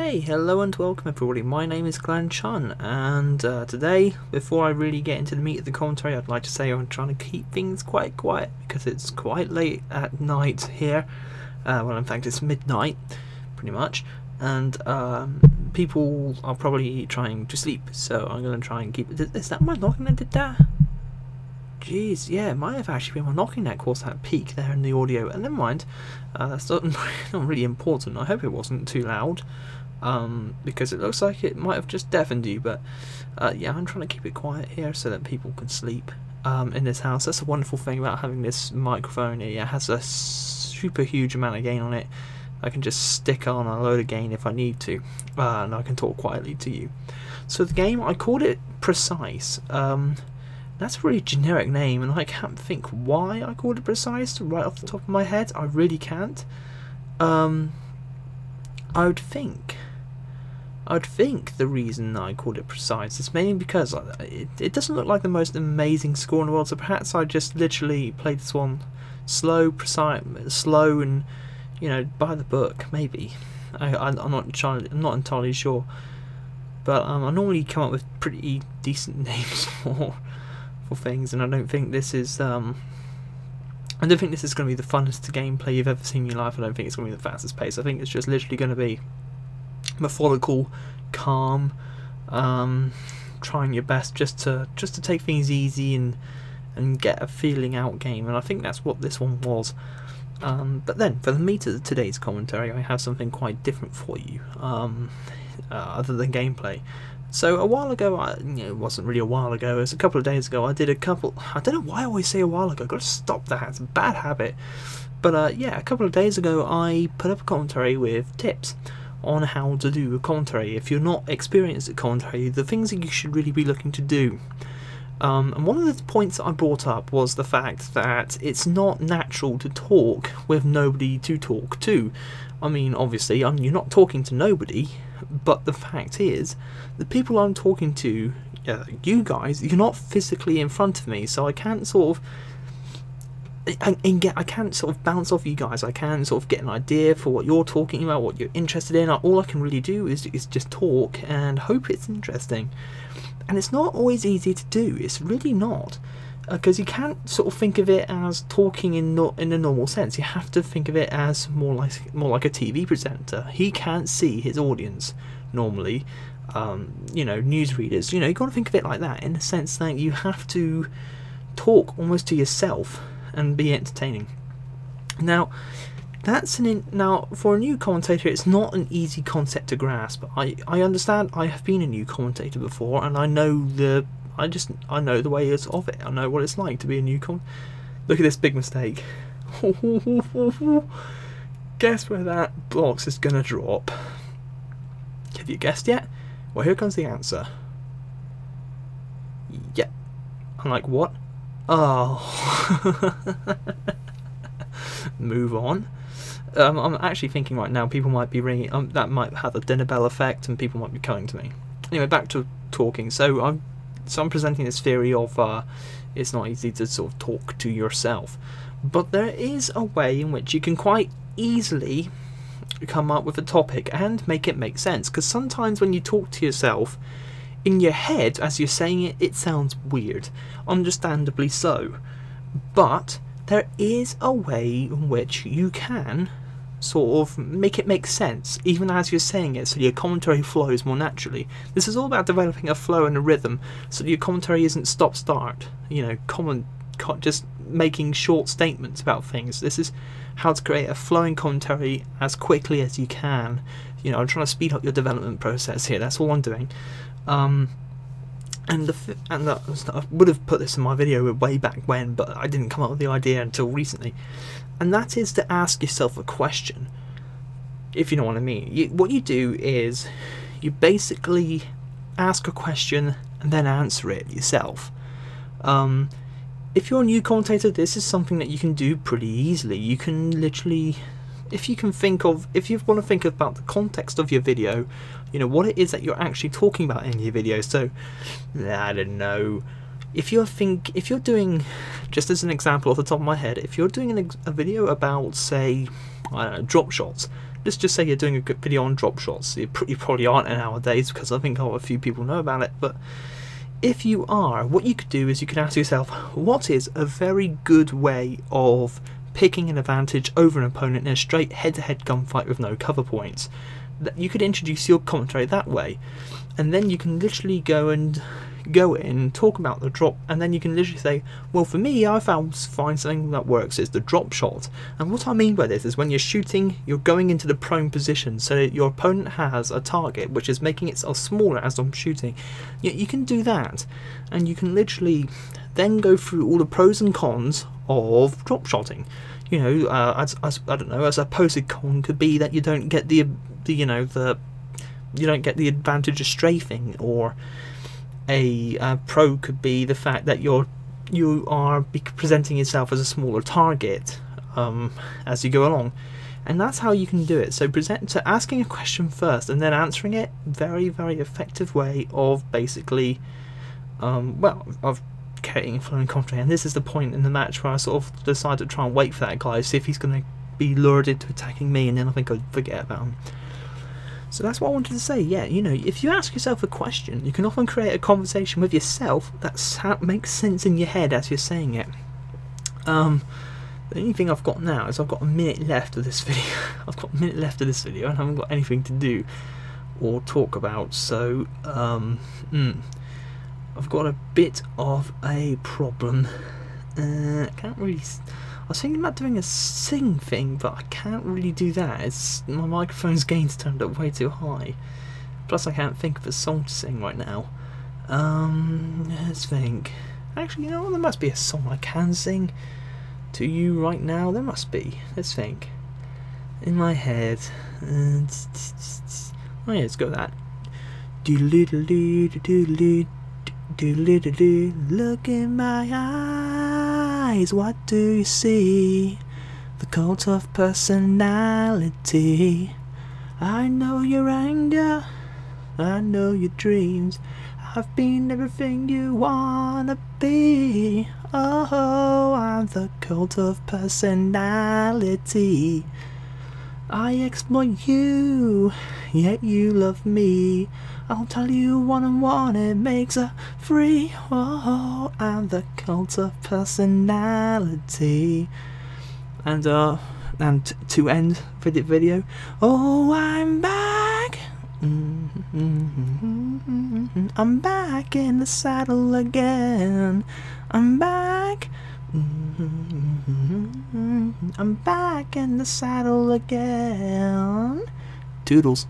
Hey, hello and welcome everybody, my name is Glen Chun, and today, before I really get into the meat of the commentary, I'd like to say I'm trying to keep things quite quiet because it's quite late at night here. Well, in fact it's midnight, pretty much, and people are probably trying to sleep, so I'm going to try and keep it. Is that my knocking that did that? Jeez, yeah, it might have actually been my knocking that caused that peak there in the audio, and never mind, that's not really important. I hope it wasn't too loud, because it looks like it might have just deafened you, but yeah, I'm trying to keep it quiet here so that people can sleep in this house. That's a wonderful thing about having this microphone. It has a super huge amount of gain on it. I can just stick on a load of gain if I need to, and I can talk quietly to you. So the game, I called it Precise. That's a really generic name, and I can't think why I called it Precise right off the top of my head. I really can't. I would think the reason I called it Precise is mainly because it doesn't look like the most amazing score in the world. So perhaps I just literally played this one slow, precise, slow, and by the book. Maybe I'm not entirely sure, but I normally come up with pretty decent names for things, and I don't think this is going to be the funnest gameplay you've ever seen in your life. I don't think it's going to be the fastest pace. I think it's just literally going to be methodical, calm, trying your best just to take things easy and get a feeling out game, and I think that's what this one was. But then for the meat of today's commentary, I have something quite different for you, other than gameplay. So a while ago, it wasn't really a while ago, it was a couple of days ago, I did a couple, I don't know why I always say a while ago, I've got to stop that, it's a bad habit. But yeah, a couple of days ago I put up a commentary with tips on how to do a commentary. If you're not experienced at commentary, the things that you should really be looking to do. And one of the points that I brought up was the fact that it's not natural to talk with nobody to talk to. I mean, obviously, you're not talking to nobody, but the fact is, the people I'm talking to, you guys, you're not physically in front of me, so I can't sort of, I can't sort of bounce off you guys. I can't sort of get an idea for what you're talking about, what you're interested in. All I can really do is just talk and hope it's interesting. And it's not always easy to do. It's really not, because you can't sort of think of it as talking in a normal sense. You have to think of it as more like a TV presenter. He can't see his audience normally. Newsreaders. You got to think of it like that, in the sense that you have to talk almost to yourself and be entertaining. Now, now for a new commentator, it's not an easy concept to grasp. I understand. I have been a new commentator before, and I know the way of it. I know what it's like to be a new Look at this big mistake. Guess where that box is gonna drop? Have you guessed yet? Well, here comes the answer. Yeah. I'm like, what? Oh. Move on. I'm actually thinking right now people might be ringing. That might have a dinner bell effect, and people might be coming to me. Anyway, back to talking. So I'm presenting this theory of it's not easy to sort of talk to yourself, but there is a way in which you can quite easily come up with a topic and make it make sense. Because sometimes when you talk to yourself in your head as you're saying it, it sounds weird, understandably so. But there is a way in which you can sort of make it make sense even as you're saying it, so your commentary flows more naturally. This is all about developing a flow and a rhythm, so that your commentary isn't stop-start, just making short statements about things. This is how to create a flowing commentary as quickly as you can. I'm trying to speed up your development process here, that's all I'm doing. I would have put this in my video way back when, but I didn't come up with the idea until recently. And that is to ask yourself a question, if you know what I mean. What you do is you basically ask a question and then answer it yourself. If you're a new commentator, this is something that you can do pretty easily. You can literally, if you want to think about the context of your video, what it is that you're actually talking about in your video. So, I don't know, if you're doing, just as an example off the top of my head, if you're doing a video about, say, I don't know, drop shots, let's just say you're doing a good video on drop shots. You probably aren't nowadays, because I think a few people know about it, but if you are, what you could do is you could ask yourself, what is a very good way of picking an advantage over an opponent in a straight head-to-head gunfight with no cover points? You could introduce your commentary that way, and then you can literally go in, talk about the drop, and then you can literally say, well, for me, I find something that works is the drop shot. And what I mean by this is when you're shooting, you're going into the prone position so that your opponent has a target which is making itself smaller as I'm shooting. You can do that, and you can literally then go through all the pros and cons of drop shotting. You know, as I don't know, as a posted con could be that you don't get you don't get the advantage of strafing, or a pro could be the fact that you are presenting yourself as a smaller target as you go along, and that's how you can do it. So asking a question first and then answering it, very, very effective way of basically of getting flowing commentary. And this is the point in the match where I sort of decide to try and wait for that guy, see if he's going to be lured into attacking me, and then I think I'd forget about him. So that's what I wanted to say. Yeah, you know, if you ask yourself a question, you can often create a conversation with yourself that makes sense in your head as you're saying it. The only thing I've got now is I've got a minute left of this video. I've got a minute left of this video and I haven't got anything to do or talk about. So I've got a bit of a problem. I can't really. I was thinking about doing a sing thing, but I can't really do that. My microphone's gain's turned up way too high. Plus I can't think of a song to sing right now. Let's think. Actually, you know what? There must be a song I can sing to you right now. There must be. Let's think. In my head. Oh yeah, let's go with that. Look in my eyes, what do you see? The cult of personality. I know your anger, I know your dreams. I've been everything you wanna be. Oh, I'm the cult of personality. I exploit you, yet you love me. I'll tell you one-on-one, it makes a free. Oh, I'm the cult of personality. And to end the video, oh, I'm back. I'm back in the saddle again. I'm back. I'm back in the saddle again. Toodles.